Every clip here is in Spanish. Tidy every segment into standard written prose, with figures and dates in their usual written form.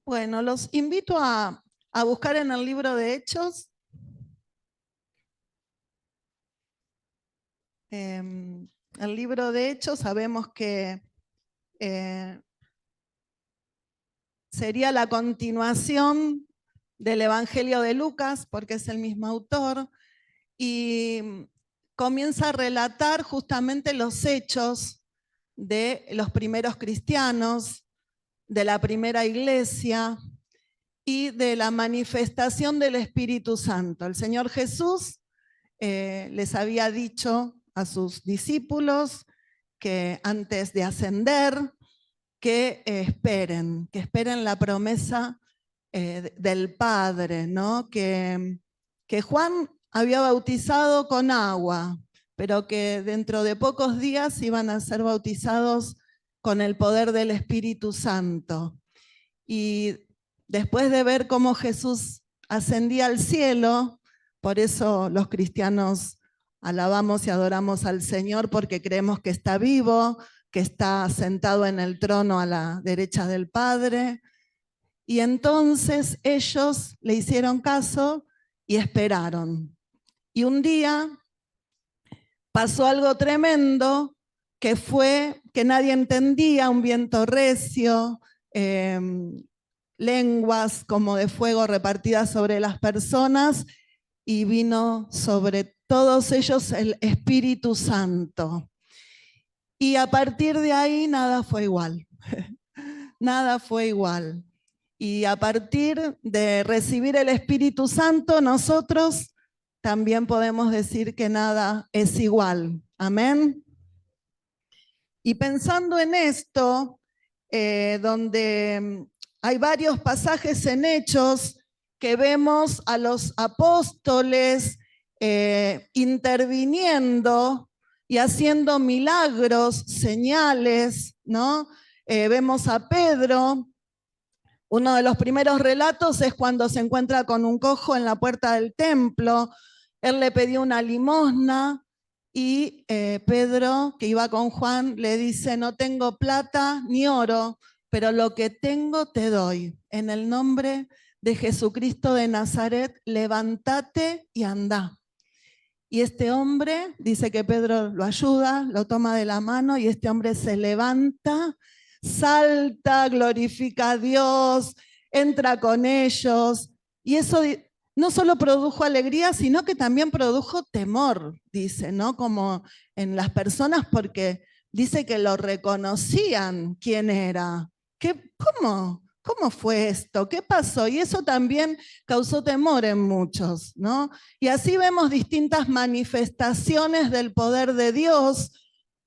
Bueno, los invito a buscar en el libro de Hechos. El libro de Hechos sabemos que eh, sería la continuación del Evangelio de Lucas, porque es el mismo autor, y comienza a relatar justamente los hechos de los primeros cristianos, de la primera iglesia y de la manifestación del Espíritu Santo. El Señor Jesús les había dicho a sus discípulos que antes de ascender, que esperen la promesa del Padre, ¿no? Que Juan había bautizado con agua, pero que dentro de pocos días iban a ser bautizados con el poder del Espíritu Santo. Y después de ver cómo Jesús ascendía al cielo, por eso los cristianos alabamos y adoramos al Señor, porque creemos que está vivo, que está sentado en el trono a la derecha del Padre. Y entonces ellos le hicieron caso y esperaron. Y un día pasó algo tremendo, que fue que nadie entendía, un viento recio, lenguas como de fuego repartidas sobre las personas, y vino sobre todos ellos el Espíritu Santo. Y a partir de ahí nada fue igual. Nada fue igual. Y a partir de recibir el Espíritu Santo, nosotros también podemos decir que nada es igual. Amén. Y pensando en esto, donde hay varios pasajes en Hechos que vemos a los apóstoles interviniendo y haciendo milagros, señales, ¿no? Vemos a Pedro. Uno de los primeros relatos es cuando se encuentra con un cojo en la puerta del templo. Él le pidió una limosna y Pedro, que iba con Juan, le dice: no tengo plata ni oro, pero lo que tengo te doy. En el nombre de Jesucristo de Nazaret, levántate y anda. Y este hombre, dice que Pedro lo ayuda, lo toma de la mano, y este hombre se levanta, salta, glorifica a Dios, entra con ellos. Y eso no solo produjo alegría, sino que también produjo temor, dice, ¿no? Como en las personas, porque dice que lo reconocían quién era. ¿Cómo? ¿Cómo fue esto? ¿Qué pasó? Y eso también causó temor en muchos, ¿no? Y así vemos distintas manifestaciones del poder de Dios.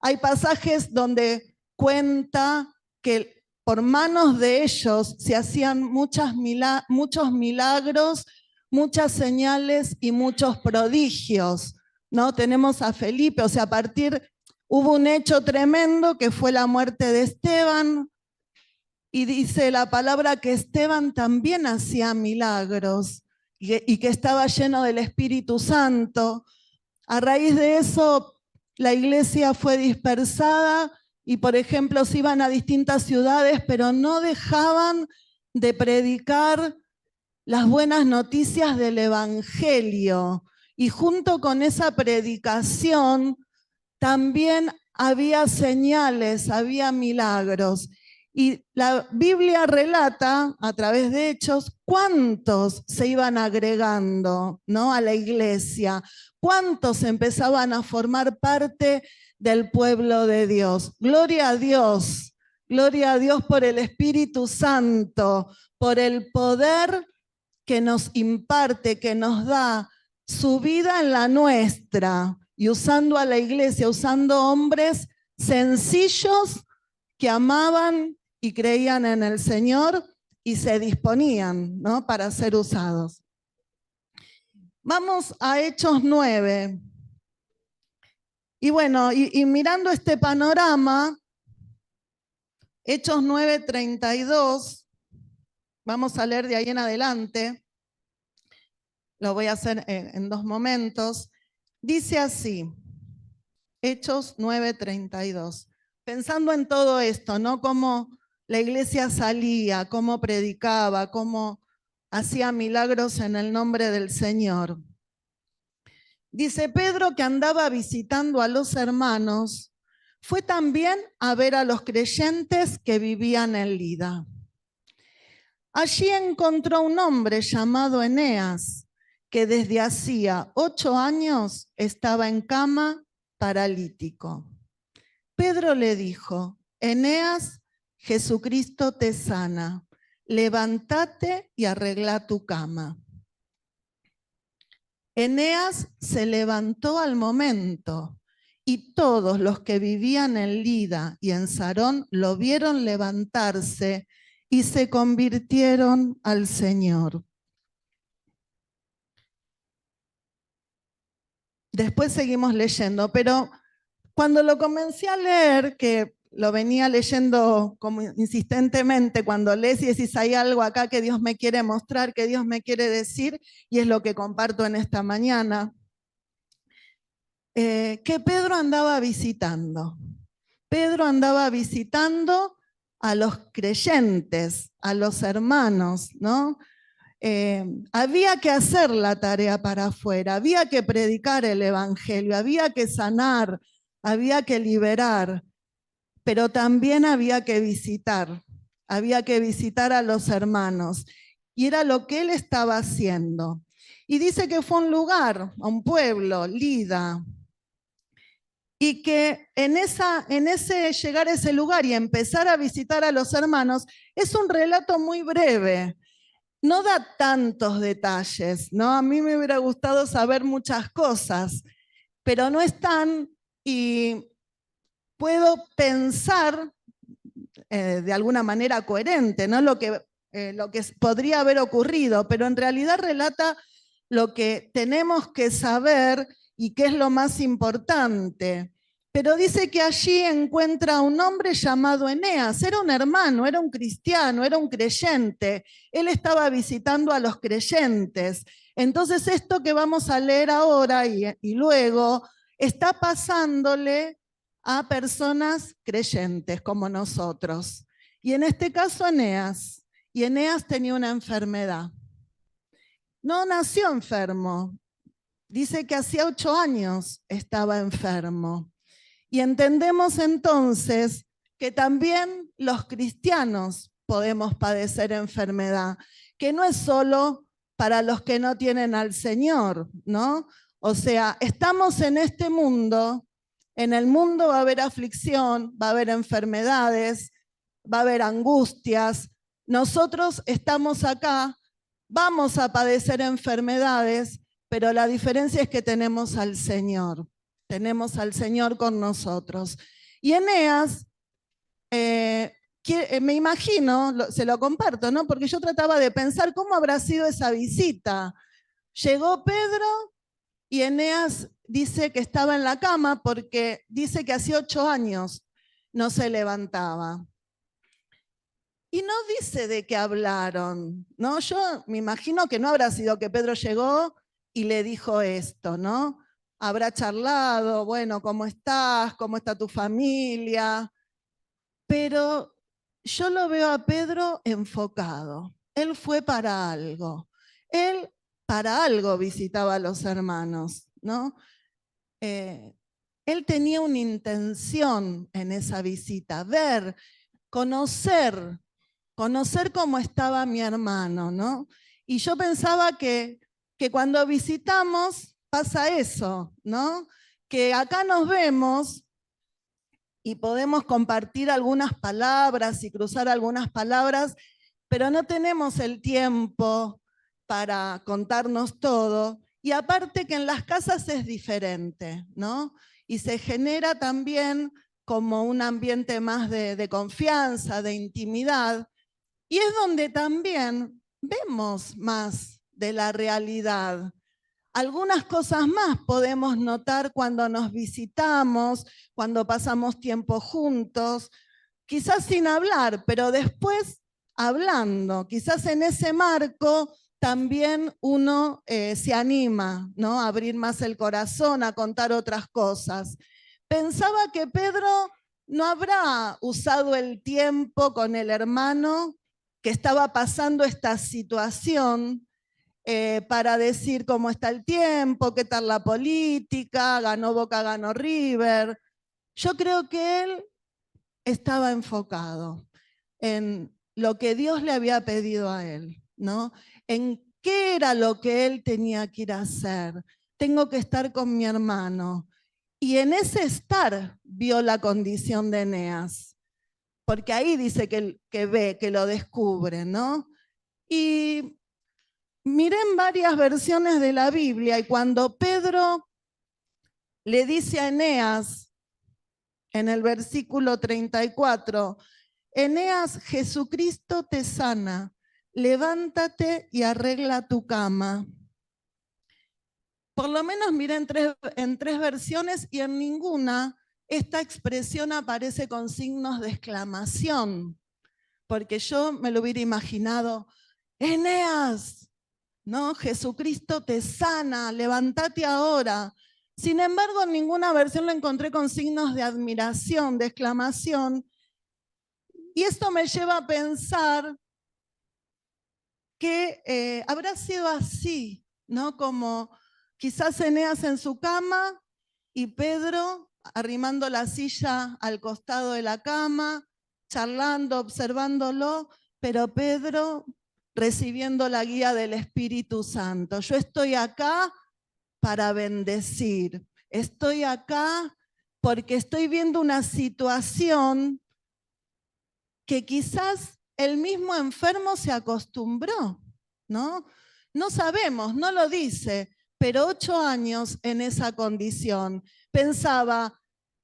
Hay pasajes donde cuenta que por manos de ellos se hacían muchos milagros, muchas señales y muchos prodigios, ¿no? Tenemos a Felipe, o sea, hubo un hecho tremendo que fue la muerte de Esteban, y dice la palabra que Esteban también hacía milagros y que estaba lleno del Espíritu Santo. A raíz de eso, la iglesia fue dispersada y, por ejemplo, se iban a distintas ciudades, pero no dejaban de predicar las buenas noticias del Evangelio. Y junto con esa predicación también había señales, había milagros. Y la Biblia relata, a través de Hechos, cuántos se iban agregando, ¿no?, a la iglesia, cuántos empezaban a formar parte del pueblo de Dios. Gloria a Dios por el Espíritu Santo, por el poder que nos imparte, que nos da su vida en la nuestra, y usando a la iglesia, usando hombres sencillos que amaban y creían en el Señor y se disponían, ¿no?, para ser usados. Vamos a Hechos 9. Y bueno, y mirando este panorama, Hechos 9:32, vamos a leer de ahí en adelante, lo voy a hacer en dos momentos. Dice así, Hechos 9:32. Pensando en todo esto, ¿no? Cómo la iglesia salía, cómo predicaba, cómo hacía milagros en el nombre del Señor. Dice Pedro que andaba visitando a los hermanos, fue también a ver a los creyentes que vivían en Lida. Allí encontró un hombre llamado Eneas, que desde hacía 8 años estaba en cama paralítico. Pedro le dijo: Eneas, Jesucristo te sana, levántate y arregla tu cama. Eneas se levantó al momento y todos los que vivían en Lida y en Sarón lo vieron levantarse y se convirtieron al Señor. Después seguimos leyendo, pero cuando lo comencé a leer, que lo venía leyendo como insistentemente, cuando lees y decís, hay algo acá que Dios me quiere mostrar, que Dios me quiere decir, y es lo que comparto en esta mañana, que Pedro andaba visitando. Pedro andaba visitando a los creyentes, a los hermanos, ¿no? Había que hacer la tarea para afuera, había que predicar el evangelio, había que sanar, había que liberar, pero también había que visitar a los hermanos. Y era lo que él estaba haciendo. Y dice que fue a un lugar, a un pueblo, Lida, y que en ese llegar a ese lugar y empezar a visitar a los hermanos es un relato muy breve. No da tantos detalles, ¿no? A mí me hubiera gustado saber muchas cosas, pero no están, y puedo pensar de alguna manera coherente, ¿no? Lo que podría haber ocurrido, pero en realidad relata lo que tenemos que saber y qué es lo más importante. Pero dice que allí encuentra a un hombre llamado Eneas. Era un hermano, era un cristiano, era un creyente. Él estaba visitando a los creyentes. Entonces esto que vamos a leer ahora y luego está pasándole a personas creyentes como nosotros. Y en este caso Eneas. Y Eneas tenía una enfermedad. No nació enfermo. Dice que hacía 8 años estaba enfermo. Y entendemos entonces que también los cristianos podemos padecer enfermedad, que no es solo para los que no tienen al Señor, ¿no? O sea, estamos en este mundo, en el mundo va a haber aflicción, va a haber enfermedades, va a haber angustias. Nosotros estamos acá, vamos a padecer enfermedades, pero la diferencia es que tenemos al Señor. Tenemos al Señor con nosotros. Y Eneas, me imagino, se lo comparto, ¿no? Porque yo trataba de pensar cómo habrá sido esa visita. Llegó Pedro y Eneas dice que estaba en la cama porque dice que hacía 8 años no se levantaba. Y no dice de qué hablaron, ¿no? Yo me imagino que no habrá sido que Pedro llegó y le dijo esto, ¿no? Habrá charlado, bueno, ¿cómo estás? ¿Cómo está tu familia? Pero yo lo veo a Pedro enfocado. Él fue para algo. Él para algo visitaba a los hermanos, ¿no? Él tenía una intención en esa visita, ver, conocer cómo estaba mi hermano, ¿no? Y yo pensaba que cuando visitamos pasa eso, ¿no? Que acá nos vemos y podemos compartir algunas palabras y cruzar algunas palabras, pero no tenemos el tiempo para contarnos todo. Y aparte que en las casas es diferente, ¿no? Y se genera también como un ambiente más de confianza, de intimidad. Y es donde también vemos más de la realidad. Algunas cosas más podemos notar cuando nos visitamos, cuando pasamos tiempo juntos, quizás sin hablar, pero después hablando. Quizás en ese marco también uno se anima, ¿no? A abrir más el corazón, a contar otras cosas. Pensaba que Pedro no habrá usado el tiempo con el hermano que estaba pasando esta situación para decir cómo está el tiempo, qué tal la política, ganó Boca, ganó River. Yo creo que él estaba enfocado en lo que Dios le había pedido a él, ¿no? En qué era lo que él tenía que ir a hacer. Tengo que estar con mi hermano. Y en ese estar vio la condición de Eneas, porque ahí dice que ve, que lo descubre, ¿no? Y miré en varias versiones de la Biblia y cuando Pedro le dice a Eneas, en el versículo 34, Eneas, Jesucristo te sana, levántate y arregla tu cama. Por lo menos miré en tres versiones y en ninguna esta expresión aparece con signos de exclamación, porque yo me lo hubiera imaginado, Eneas, ¿no? Jesucristo te sana, levántate ahora. Sin embargo, en ninguna versión lo encontré con signos de admiración, de exclamación, y esto me lleva a pensar que habrá sido así, ¿no? Como quizás Eneas en su cama y Pedro arrimando la silla al costado de la cama, charlando, observándolo, pero Pedro recibiendo la guía del Espíritu Santo. Yo estoy acá para bendecir, estoy acá porque estoy viendo una situación que quizás el mismo enfermo se acostumbró, ¿no? No sabemos, no lo dice, pero 8 años en esa condición. Pensaba,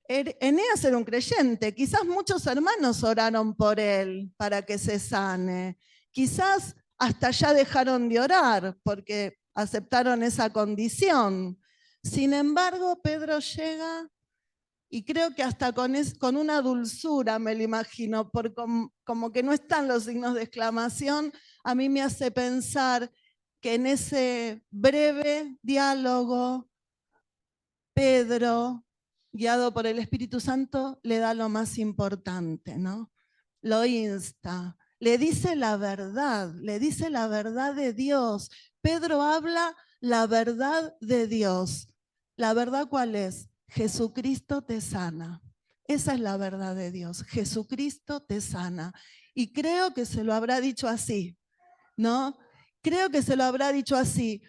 Eneas era un creyente, quizás muchos hermanos oraron por él para que se sane, quizás hasta ya dejaron de orar porque aceptaron esa condición. Sin embargo, Pedro llega y creo que hasta con una dulzura me lo imagino, por como que no están los signos de exclamación, a mí me hace pensar que en ese breve diálogo, Pedro, guiado por el Espíritu Santo, le da lo más importante, ¿no? Lo insta, le dice la verdad de Dios. Pedro habla la verdad de Dios. ¿La verdad cuál es? Jesucristo te sana. Esa es la verdad de Dios. Jesucristo te sana. Y creo que se lo habrá dicho así, ¿no? Creo que se lo habrá dicho así,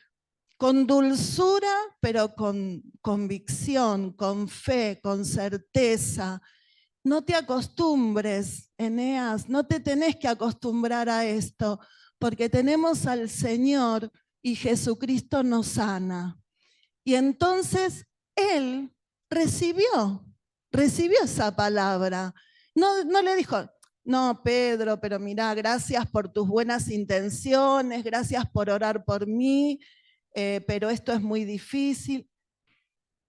con dulzura, pero con convicción, con fe, con certeza. No te acostumbres, Eneas, no te tenés que acostumbrar a esto, porque tenemos al Señor y Jesucristo nos sana. Y entonces él recibió esa palabra. No le dijo, no, Pedro, pero mira, gracias por tus buenas intenciones, gracias por orar por mí, pero esto es muy difícil.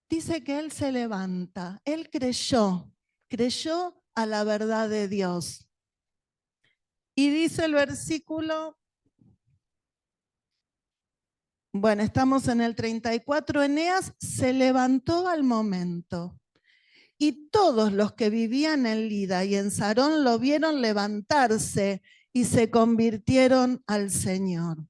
Dice que él se levanta, él creyó a la verdad de Dios. Y dice el versículo, bueno, estamos en el 34, Eneas se levantó al momento. Y todos los que vivían en Lida y en Sarón lo vieron levantarse y se convirtieron al Señor.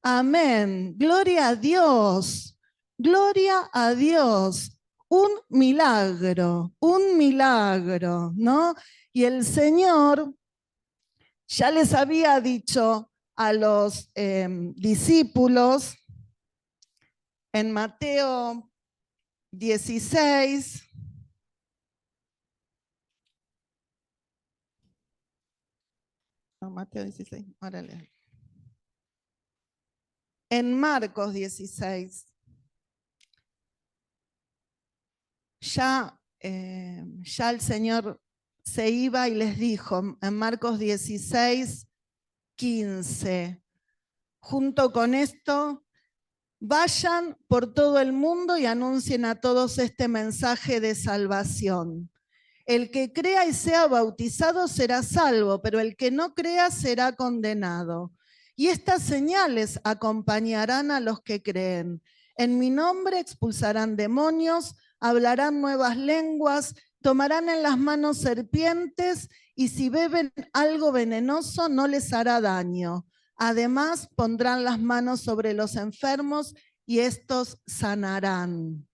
Amén. Gloria a Dios. Gloria a Dios. Un milagro, ¿no? Y el Señor ya les había dicho a los discípulos en Mateo 16, no, Mateo 16, órale. En Marcos 16, ya el Señor se iba y les dijo, en Marcos 16, 15, junto con esto, vayan por todo el mundo y anuncien a todos este mensaje de salvación. El que crea y sea bautizado será salvo, pero el que no crea será condenado. Y estas señales acompañarán a los que creen. En mi nombre expulsarán demonios, hablarán nuevas lenguas, tomarán en las manos serpientes y si beben algo venenoso no les hará daño. Además, pondrán las manos sobre los enfermos y estos sanarán.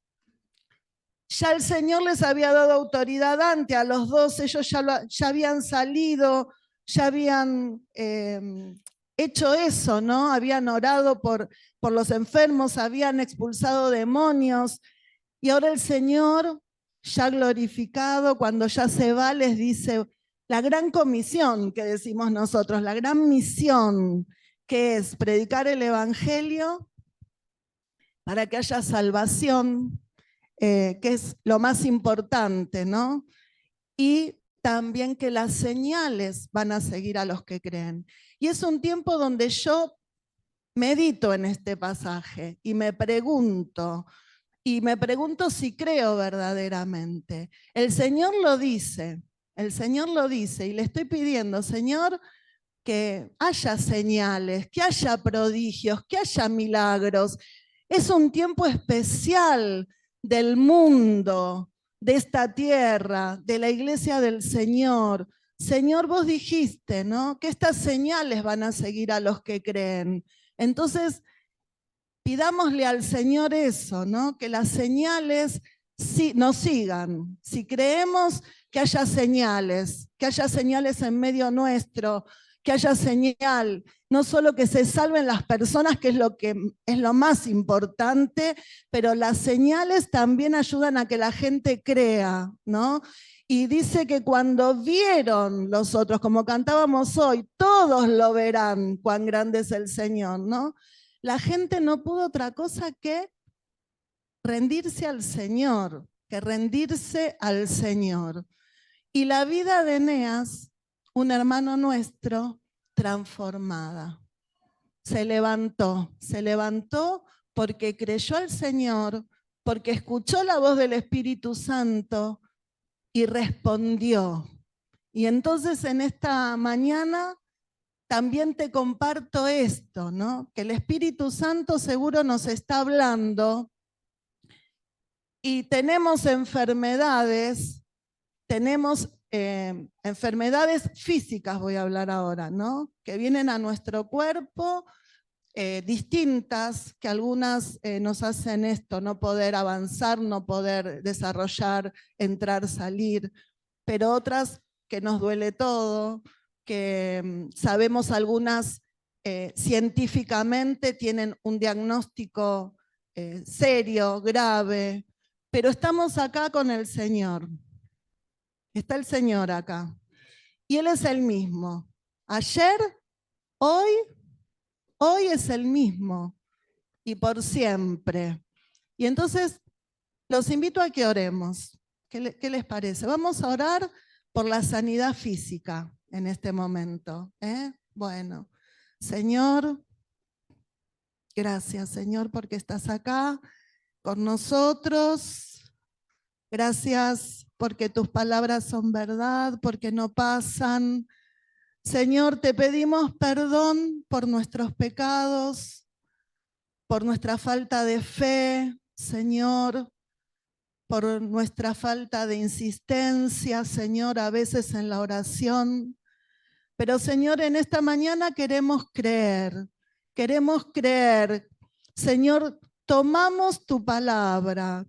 Ya el Señor les había dado autoridad antes, a los 12, ellos ya habían salido, ya habían hecho eso, ¿no? Habían orado por los enfermos, habían expulsado demonios, y ahora el Señor, ya glorificado, cuando ya se va, les dice la gran comisión que decimos nosotros, la gran misión, que es predicar el Evangelio para que haya salvación, que es lo más importante, ¿no? Y también que las señales van a seguir a los que creen. Y es un tiempo donde yo medito en este pasaje y me pregunto si creo verdaderamente. El Señor lo dice y le estoy pidiendo, Señor, que haya señales, que haya prodigios, que haya milagros. Es un tiempo especial del mundo, de esta tierra, de la iglesia del Señor. Señor, vos dijiste, ¿no?, que estas señales van a seguir a los que creen. Entonces, pidámosle al Señor eso, ¿no?, que las señales nos sigan. Si creemos, que haya señales en medio nuestro, que haya señal, no solo que se salven las personas, que es lo más importante, pero las señales también ayudan a que la gente crea, ¿no? Y dice que cuando vieron los otros, como cantábamos hoy, todos lo verán cuán grande es el Señor, ¿no? La gente no pudo otra cosa que rendirse al Señor, Y la vida de Eneas, un hermano nuestro, transformada. Se levantó porque creyó al Señor, porque escuchó la voz del Espíritu Santo y respondió. Y entonces en esta mañana también te comparto esto, ¿no? Que el Espíritu Santo seguro nos está hablando y tenemos enfermedades, enfermedades físicas, voy a hablar ahora, ¿no?, que vienen a nuestro cuerpo, distintas, que algunas nos hacen esto, no poder avanzar, no poder desarrollar, entrar, salir, pero otras que nos duele todo, que sabemos algunas científicamente tienen un diagnóstico serio, grave, pero estamos acá con el Señor. Está el Señor acá. Y Él es el mismo. Ayer, hoy es el mismo. Y por siempre. Y entonces, los invito a que oremos. ¿Qué les parece? Vamos a orar por la sanidad física en este momento. Bueno, Señor, gracias, Señor, porque estás acá con nosotros. Gracias porque tus palabras son verdad, porque no pasan. Señor, te pedimos perdón por nuestros pecados, por nuestra falta de fe, Señor, por nuestra falta de insistencia, Señor, a veces en la oración. Pero, Señor, en esta mañana queremos creer. Señor, tomamos tu palabra,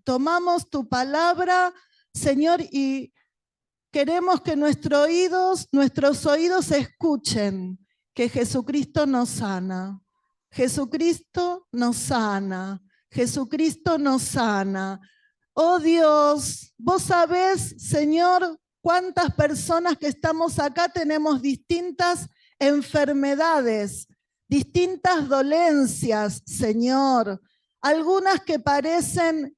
Señor, y queremos que nuestros oídos escuchen que Jesucristo nos sana. Jesucristo nos sana. Jesucristo nos sana. Oh Dios, vos sabés, Señor, cuántas personas que estamos acá tenemos distintas enfermedades, distintas dolencias, Señor. Algunas que parecen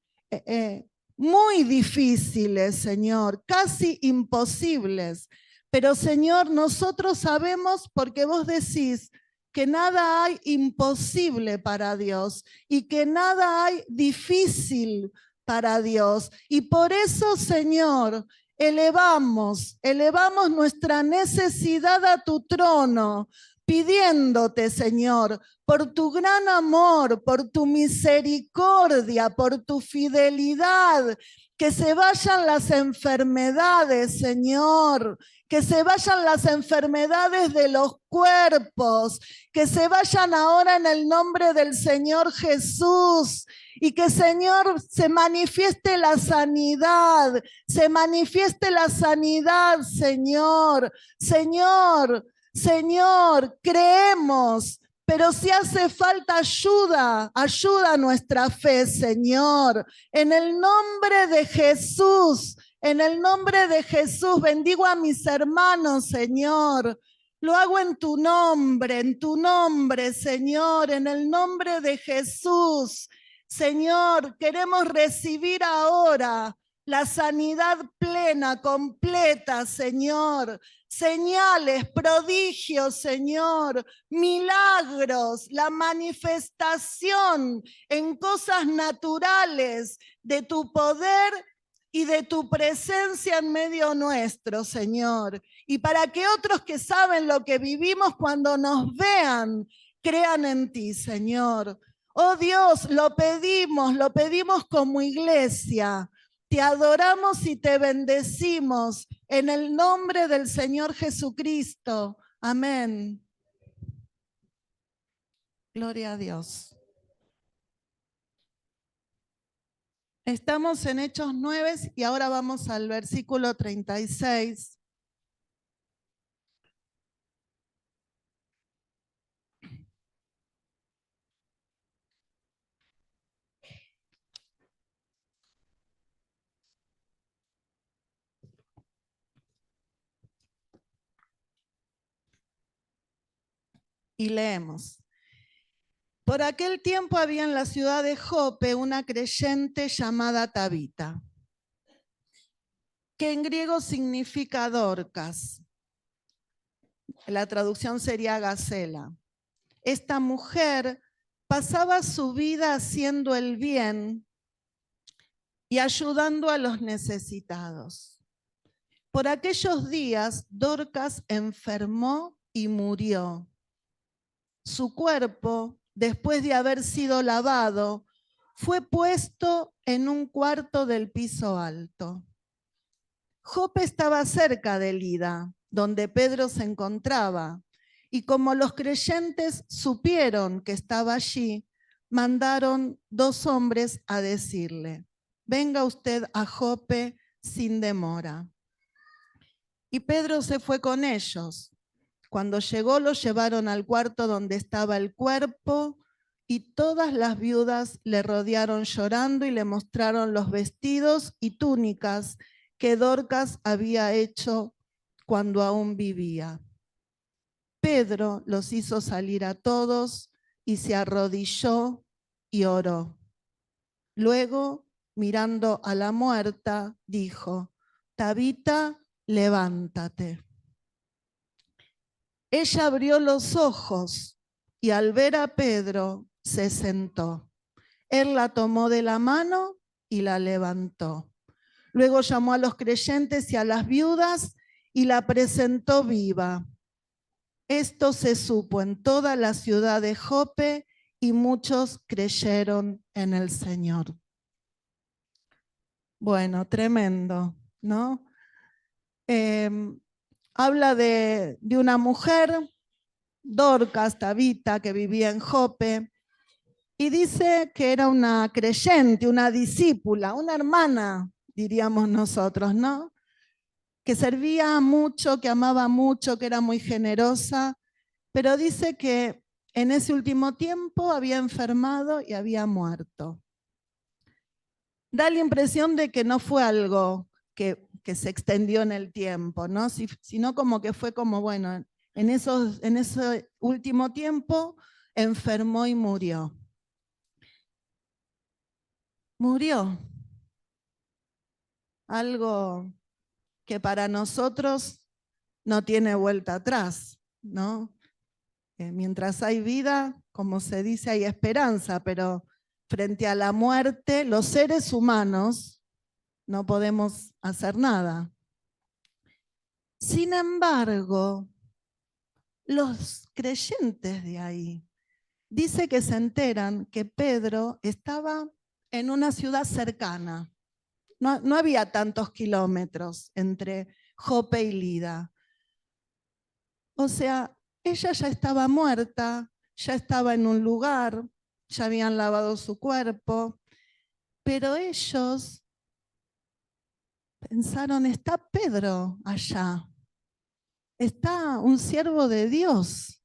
muy difíciles, Señor, casi imposibles. Pero, Señor, nosotros sabemos, porque vos decís que nada hay imposible para Dios y que nada hay difícil para Dios. Y por eso, Señor, elevamos nuestra necesidad a tu trono, pidiéndote, Señor, por tu gran amor, por tu misericordia, por tu fidelidad, Que se vayan las enfermedades, Señor. Que se vayan las enfermedades de los cuerpos. Que se vayan ahora en el nombre del Señor Jesús. Y que, Señor, se manifieste la sanidad. Se manifieste la sanidad, Señor. Señor, Señor, creemos. Pero si hace falta ayuda, ayuda a nuestra fe, Señor. En el nombre de Jesús, en el nombre de Jesús, bendigo a mis hermanos, Señor. Lo hago en tu nombre, Señor, en el nombre de Jesús. Señor, queremos recibir ahora la sanidad plena, completa, Señor. Señales, prodigios, Señor, milagros, la manifestación en cosas naturales de tu poder y de tu presencia en medio nuestro, Señor. Y para que otros que saben lo que vivimos cuando nos vean, crean en ti, Señor. Oh Dios, lo pedimos como iglesia. Te adoramos y te bendecimos en el nombre del Señor Jesucristo. Amén. Gloria a Dios. Estamos en Hechos 9 y ahora vamos al versículo 36. Y leemos. Por aquel tiempo había en la ciudad de Jope una creyente llamada Tabita, que en griego significa Dorcas. La traducción sería Gacela. Esta mujer pasaba su vida haciendo el bien y ayudando a los necesitados. Por aquellos días, Dorcas enfermó y murió. Su cuerpo, después de haber sido lavado, fue puesto en un cuarto del piso alto. Jope estaba cerca de Lida, donde Pedro se encontraba, y como los creyentes supieron que estaba allí, mandaron 2 hombres a decirle: venga usted a Jope sin demora. Y Pedro se fue con ellos. Cuando llegó, lo llevaron al cuarto donde estaba el cuerpo, y todas las viudas le rodearon llorando y le mostraron los vestidos y túnicas que Dorcas había hecho cuando aún vivía. Pedro los hizo salir a todos y se arrodilló y oró. Luego, mirando a la muerta, dijo: Tabita, levántate. Ella abrió los ojos y al ver a Pedro se sentó. Él la tomó de la mano y la levantó. Luego llamó a los creyentes y a las viudas y la presentó viva. Esto se supo en toda la ciudad de Jope y muchos creyeron en el Señor. Bueno, tremendo, ¿no? Habla de una mujer, Dorcas, Tabita, que vivía en Jope, y dice que era una creyente, una discípula, una hermana, diríamos nosotros, ¿no? Que servía mucho, que amaba mucho, que era muy generosa, pero dice que en ese último tiempo había enfermado y había muerto. Da la impresión de que no fue algo que se extendió en el tiempo, ¿no? Sino como que fue como, bueno, en ese último tiempo enfermó y murió. Murió. Algo que para nosotros no tiene vuelta atrás, ¿no? Mientras hay vida, como se dice, hay esperanza, pero frente a la muerte, los seres humanos no podemos hacer nada. Sin embargo, los creyentes de ahí, dice que se enteran que Pedro estaba en una ciudad cercana, no había tantos kilómetros entre Jope y Lida. O sea, ella ya estaba muerta, ya estaba en un lugar, ya habían lavado su cuerpo, pero ellos pensaron, está Pedro allá, está un siervo de Dios.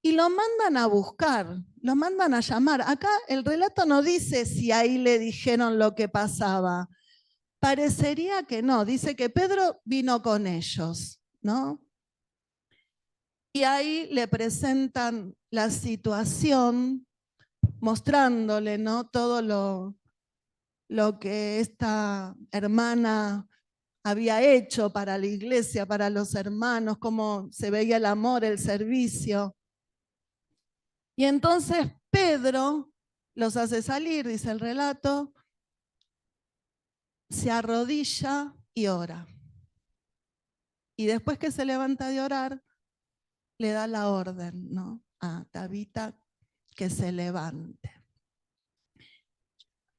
Y lo mandan a buscar, lo mandan a llamar. Acá el relato no dice si ahí le dijeron lo que pasaba. Parecería que no, dice que Pedro vino con ellos, ¿no? Y ahí le presentan la situación, mostrándole, ¿no?, todo lo que esta hermana había hecho para la iglesia, para los hermanos, cómo se veía el amor, el servicio. Y entonces Pedro los hace salir, dice el relato, se arrodilla y ora. Y después que se levanta de orar, le da la orden, ¿no?, a Tabita que se levante.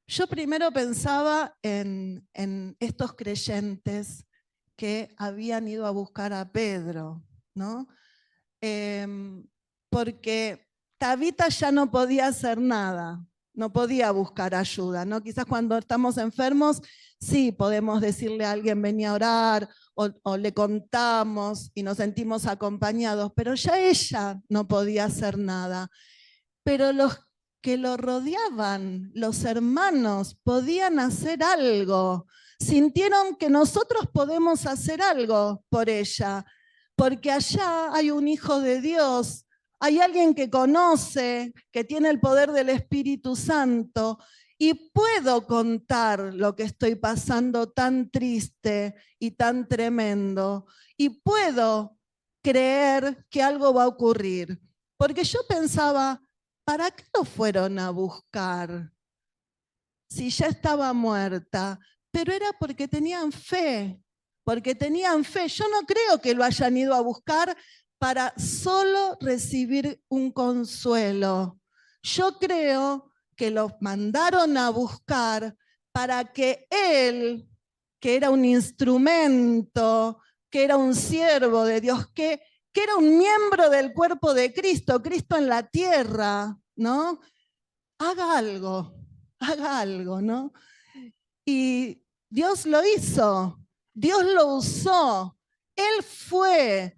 Yo primero pensaba en estos creyentes que habían ido a buscar a Pedro, ¿no? Porque Tabita ya no podía hacer nada, no podía buscar ayuda, ¿no? Quizás cuando estamos enfermos, sí podemos decirle a alguien, vení a orar, o le contamos y nos sentimos acompañados, pero ya ella no podía hacer nada. Pero los que lo rodeaban, los hermanos, podían hacer algo. Sintieron que nosotros podemos hacer algo por ella, porque allá hay un hijo de Dios, hay alguien que conoce, que tiene el poder del Espíritu Santo, y puedo contar lo que estoy pasando tan triste y tan tremendo, y puedo creer que algo va a ocurrir. Porque yo pensaba, ¿para qué lo fueron a buscar si ya estaba muerta? Pero era porque tenían fe, porque tenían fe. Yo no creo que lo hayan ido a buscar para solo recibir un consuelo. Yo creo que los mandaron a buscar para que él, que era un instrumento, que era un siervo de Dios, que era un miembro del cuerpo de Cristo, Cristo en la tierra, ¿no?, haga algo, ¿no? Y Dios lo hizo, Dios lo usó, Él fue.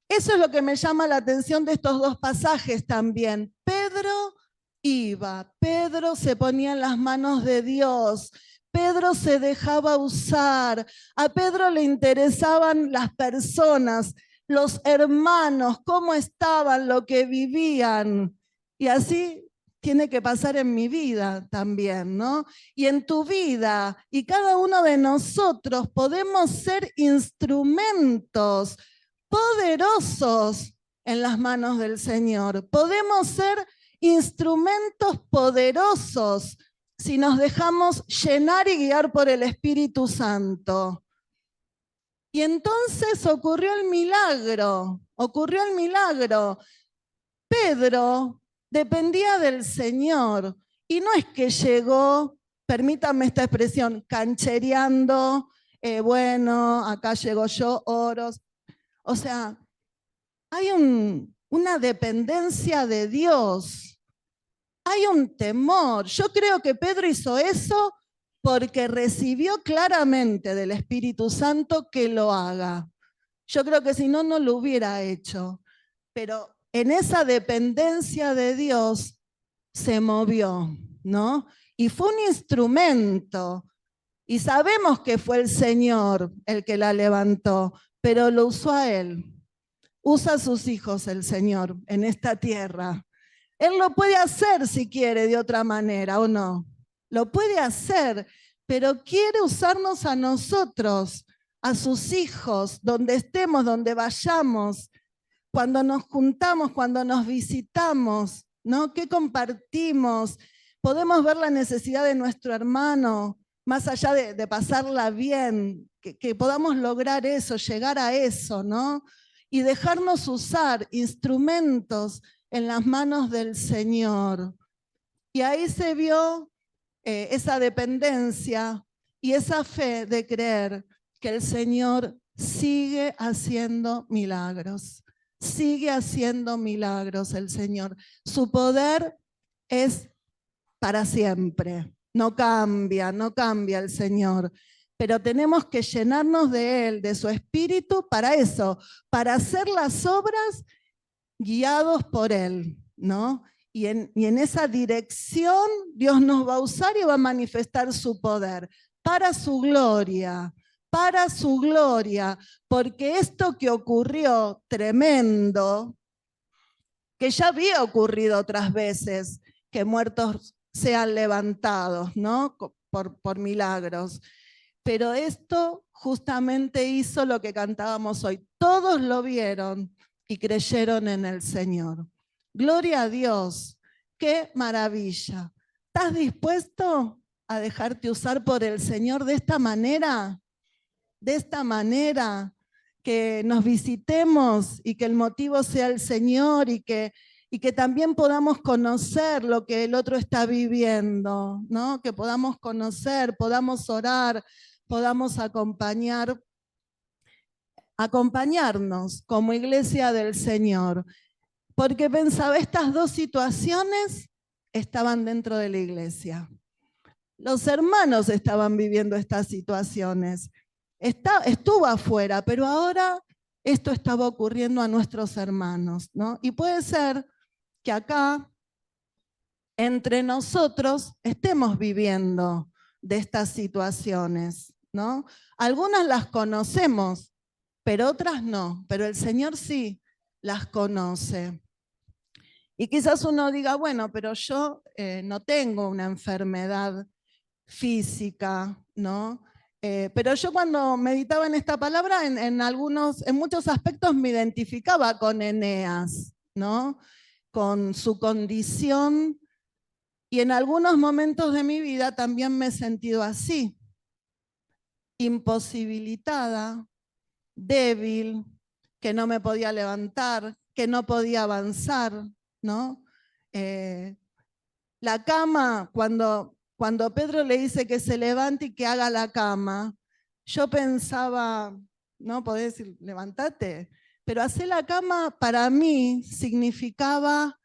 Eso es lo que me llama la atención de estos dos pasajes también. Pedro iba, Pedro se ponía en las manos de Dios, Pedro se dejaba usar, a Pedro le interesaban las personas, los hermanos, cómo estaban, lo que vivían. Y así tiene que pasar en mi vida también, ¿no? Y en tu vida, y cada uno de nosotros podemos ser instrumentos poderosos en las manos del Señor. Podemos ser instrumentos poderosos si nos dejamos llenar y guiar por el Espíritu Santo. Y entonces ocurrió el milagro. Pedro dependía del Señor. Y no es que llegó, permítanme esta expresión, canchereando, bueno, acá llego yo, oros. O sea, hay una dependencia de Dios, hay un temor. Yo creo que Pedro hizo eso porque recibió claramente del Espíritu Santo que lo haga. Yo creo que si no, no lo hubiera hecho. Pero en esa dependencia de Dios se movió, ¿no? Y fue un instrumento. Y sabemos que fue el Señor el que la levantó, pero lo usó a Él. Usa a sus hijos el Señor en esta tierra. Él lo puede hacer si quiere de otra manera, ¿o no? Lo puede hacer, pero quiere usarnos a nosotros, a sus hijos, donde estemos, donde vayamos, cuando nos juntamos, cuando nos visitamos, ¿no? ¿Qué compartimos? Podemos ver la necesidad de nuestro hermano, más allá de pasarla bien, que podamos lograr eso, llegar a eso, ¿no? Y dejarnos usar instrumentos en las manos del Señor. Y ahí se vio esa dependencia y esa fe de creer que el Señor sigue haciendo milagros. Sigue haciendo milagros el Señor. Su poder es para siempre. No cambia, no cambia el Señor. Pero tenemos que llenarnos de Él, de su Espíritu, para eso, para hacer las obras guiados por Él, ¿no? Y en esa dirección Dios nos va a usar y va a manifestar su poder para su gloria, porque esto que ocurrió tremendo, que ya había ocurrido otras veces, que muertos sean levantados, ¿no? Por milagros. Pero esto justamente hizo lo que cantábamos hoy. Todos lo vieron y creyeron en el Señor. Gloria a Dios, qué maravilla. ¿Estás dispuesto a dejarte usar por el Señor de esta manera? De esta manera, que nos visitemos y que el motivo sea el Señor y que también podamos conocer lo que el otro está viviendo, ¿no? Que podamos conocer, podamos orar, podamos acompañarnos como iglesia del Señor. Porque pensaba, estas dos situaciones estaban dentro de la iglesia. Los hermanos estaban viviendo estas situaciones. Estuvo afuera, pero ahora esto estaba ocurriendo a nuestros hermanos, ¿no? Y puede ser que acá, entre nosotros, estemos viviendo de estas situaciones, ¿no? Algunas las conocemos, pero otras no, pero el Señor sí las conoce. Y quizás uno diga, bueno, pero yo no tengo una enfermedad física, ¿no? Pero yo cuando meditaba en esta palabra, en muchos aspectos me identificaba con Eneas, ¿no? Con su condición, y en algunos momentos de mi vida también me he sentido así, imposibilitada, débil, que no me podía levantar, que no podía avanzar, ¿no? La cama, cuando Pedro le dice que se levante y que haga la cama, yo pensaba, no podés decir, levántate, pero hacer la cama para mí significaba,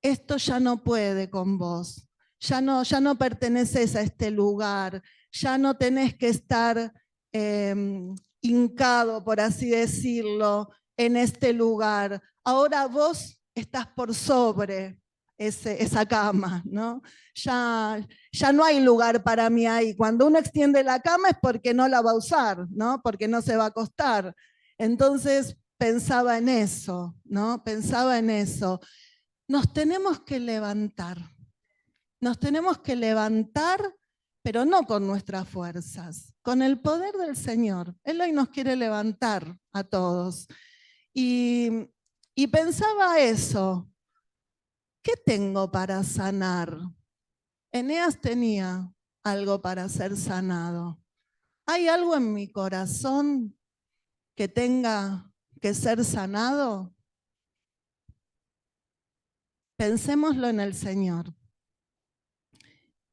esto ya no puede con vos, ya no perteneces a este lugar, ya no tenés que estar hincado, por así decirlo, en este lugar. Ahora vos estás por sobre esa cama, ¿no? Ya no hay lugar para mí ahí. Cuando uno extiende la cama es porque no la va a usar, ¿no? Porque no se va a acostar. Entonces pensaba en eso, ¿no? Pensaba en eso. Nos tenemos que levantar. Nos tenemos que levantar, pero no con nuestras fuerzas, con el poder del Señor. Él hoy nos quiere levantar a todos. Y pensaba eso. ¿Qué tengo para sanar? Eneas tenía algo para ser sanado. ¿Hay algo en mi corazón que tenga que ser sanado? Pensémoslo en el Señor.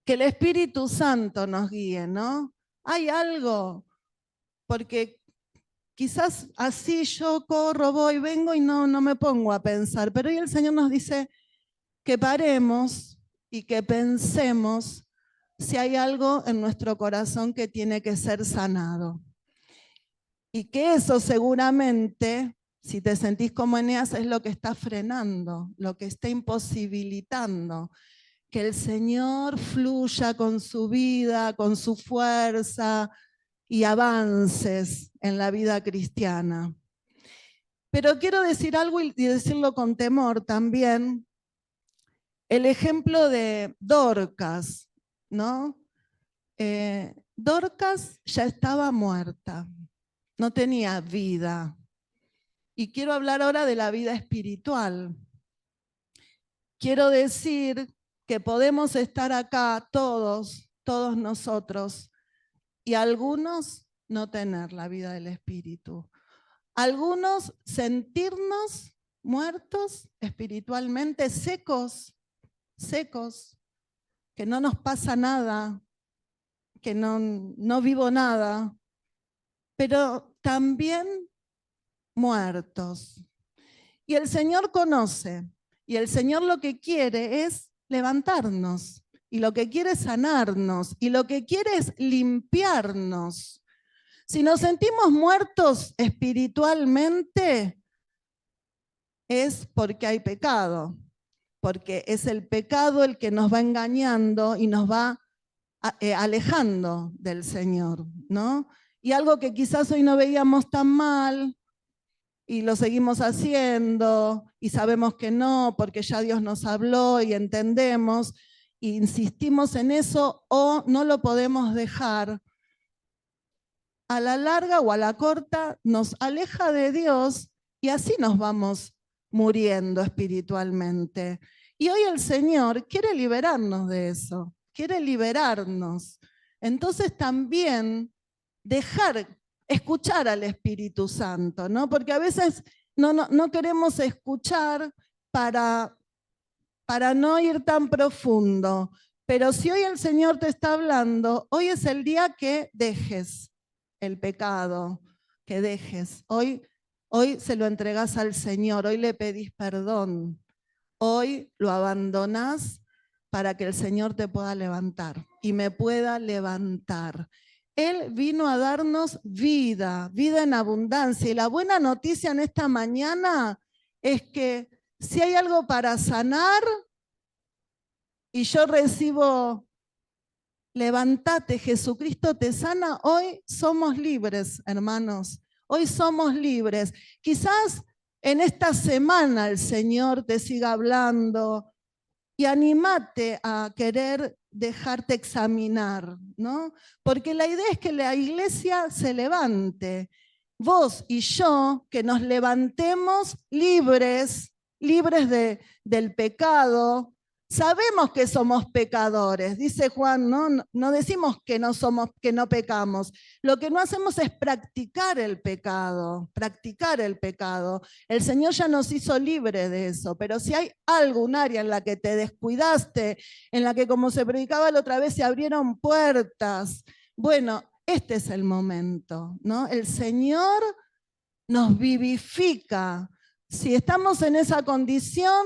Que el Espíritu Santo nos guíe, ¿no? Hay algo, porque quizás así yo corro, voy, vengo y no me pongo a pensar, pero hoy el Señor nos dice que paremos y que pensemos si hay algo en nuestro corazón que tiene que ser sanado. Y que eso seguramente, si te sentís como Eneas, es lo que está frenando, lo que está imposibilitando que el Señor fluya con su vida, con su fuerza y avances en la vida cristiana. Pero quiero decir algo y decirlo con temor también. El ejemplo de Dorcas, ¿no? Dorcas ya estaba muerta, no tenía vida. Y quiero hablar ahora de la vida espiritual. Quiero decir que podemos estar acá todos nosotros, y algunos no tener la vida del Espíritu. Algunos sentirnos muertos espiritualmente, secos, que no nos pasa nada, que no vivo nada, pero también muertos. Y el Señor conoce, y el Señor lo que quiere es levantarnos, y lo que quiere es sanarnos, y lo que quiere es limpiarnos. Si nos sentimos muertos espiritualmente, es porque hay pecado, porque es el pecado el que nos va engañando y nos va alejando del Señor, ¿no? Y algo que quizás hoy no veíamos tan mal y lo seguimos haciendo y sabemos que no, porque ya Dios nos habló y entendemos, e insistimos en eso o no lo podemos dejar, a la larga o a la corta nos aleja de Dios y así nos vamos muriendo espiritualmente. Y hoy el Señor quiere liberarnos de eso, quiere liberarnos. Entonces también escuchar al Espíritu Santo, ¿no? Porque a veces no queremos escuchar para no ir tan profundo. Pero si hoy el Señor te está hablando, hoy es el día que dejes el pecado, que dejes. Hoy se lo entregas al Señor, hoy le pedís perdón, hoy lo abandonás para que el Señor te pueda levantar y me pueda levantar. Él vino a darnos vida, vida en abundancia. Y la buena noticia en esta mañana es que si hay algo para sanar y yo recibo, levántate, Jesucristo te sana, hoy somos libres, hermanos. Hoy somos libres. Quizás en esta semana el Señor te siga hablando y animate a querer dejarte examinar, ¿no? Porque la idea es que la iglesia se levante. Vos y yo, que nos levantemos libres, del pecado. Sabemos que somos pecadores, dice Juan, no decimos que no pecamos. Lo que no hacemos es practicar el pecado, practicar el pecado. El Señor ya nos hizo libre de eso, pero si hay algún área en la que te descuidaste, en la que, como se predicaba la otra vez, se abrieron puertas, bueno, este es el momento, ¿no? El Señor nos vivifica. Si estamos en esa condición,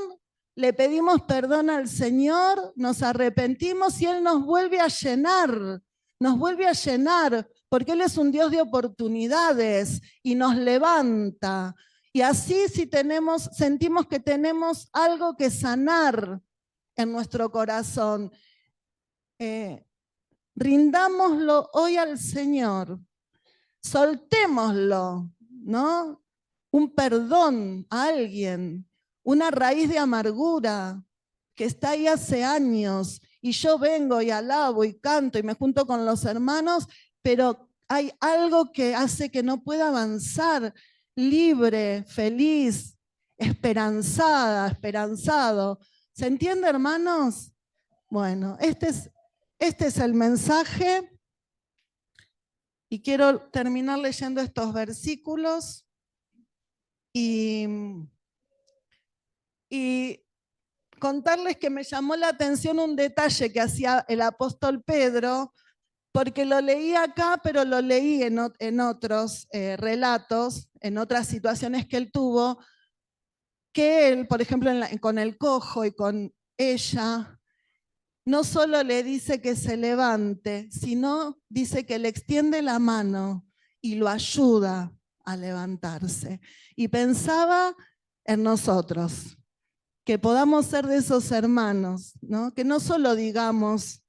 le pedimos perdón al Señor, nos arrepentimos y Él nos vuelve a llenar, porque Él es un Dios de oportunidades y nos levanta. Y así si sentimos que tenemos algo que sanar en nuestro corazón, rindámoslo hoy al Señor, soltémoslo, ¿no? Un perdón a alguien, una raíz de amargura que está ahí hace años y yo vengo y alabo y canto y me junto con los hermanos, pero hay algo que hace que no pueda avanzar libre, feliz, esperanzado. ¿Se entiende, hermanos? Bueno, este es el mensaje y quiero terminar leyendo estos versículos y contarles que me llamó la atención un detalle que hacía el apóstol Pedro, porque lo leí acá, pero lo leí en otros relatos, en otras situaciones que él tuvo, que él, por ejemplo, con el cojo y con ella, no solo le dice que se levante, sino dice que le extiende la mano y lo ayuda a levantarse. Y pensaba en nosotros, que podamos ser de esos hermanos, ¿no? Que no solo digamos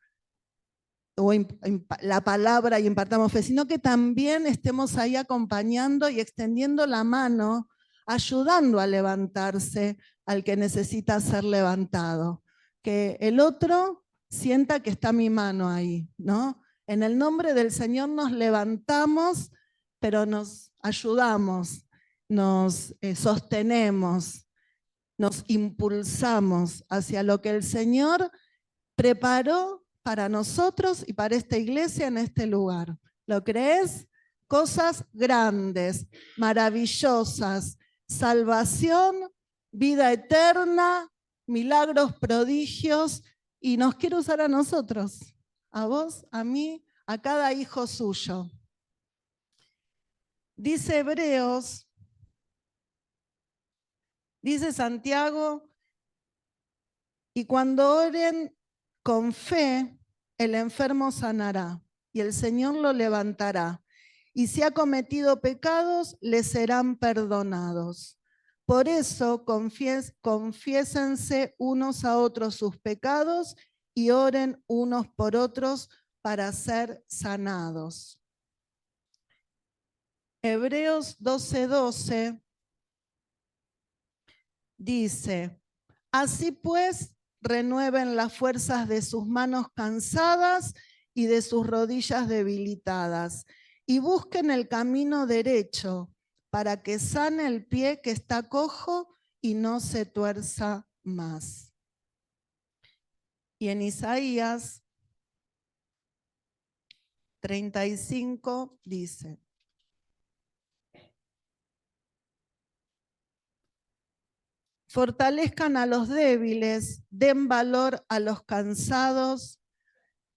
la palabra y impartamos fe, sino que también estemos ahí acompañando y extendiendo la mano, ayudando a levantarse al que necesita ser levantado. Que el otro sienta que está mi mano ahí, ¿no? En el nombre del Señor nos levantamos, pero nos ayudamos, nos sostenemos, nos impulsamos hacia lo que el Señor preparó para nosotros y para esta iglesia en este lugar. ¿Lo crees? Cosas grandes, maravillosas, salvación, vida eterna, milagros, prodigios, y nos quiere usar a nosotros, a vos, a mí, a cada hijo suyo. Dice Hebreos, dice Santiago, y cuando oren con fe, el enfermo sanará y el Señor lo levantará. Y si ha cometido pecados, le serán perdonados. Por eso confiésense unos a otros sus pecados y oren unos por otros para ser sanados. Hebreos 12:12 dice, así pues, renueven las fuerzas de sus manos cansadas y de sus rodillas debilitadas, y busquen el camino derecho para que sane el pie que está cojo y no se tuerza más. Y en Isaías 35 dice, fortalezcan a los débiles, den valor a los cansados,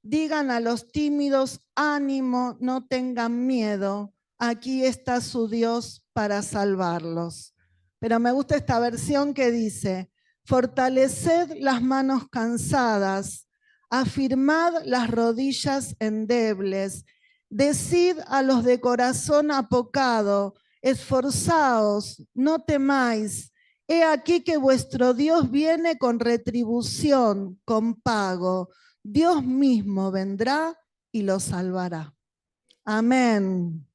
digan a los tímidos, ánimo, no tengan miedo, aquí está su Dios para salvarlos. Pero me gusta esta versión que dice, fortaleced las manos cansadas, afirmad las rodillas endebles, decid a los de corazón apocado, esforzaos, no temáis, he aquí que vuestro Dios viene con retribución, con pago. Dios mismo vendrá y los salvará. Amén.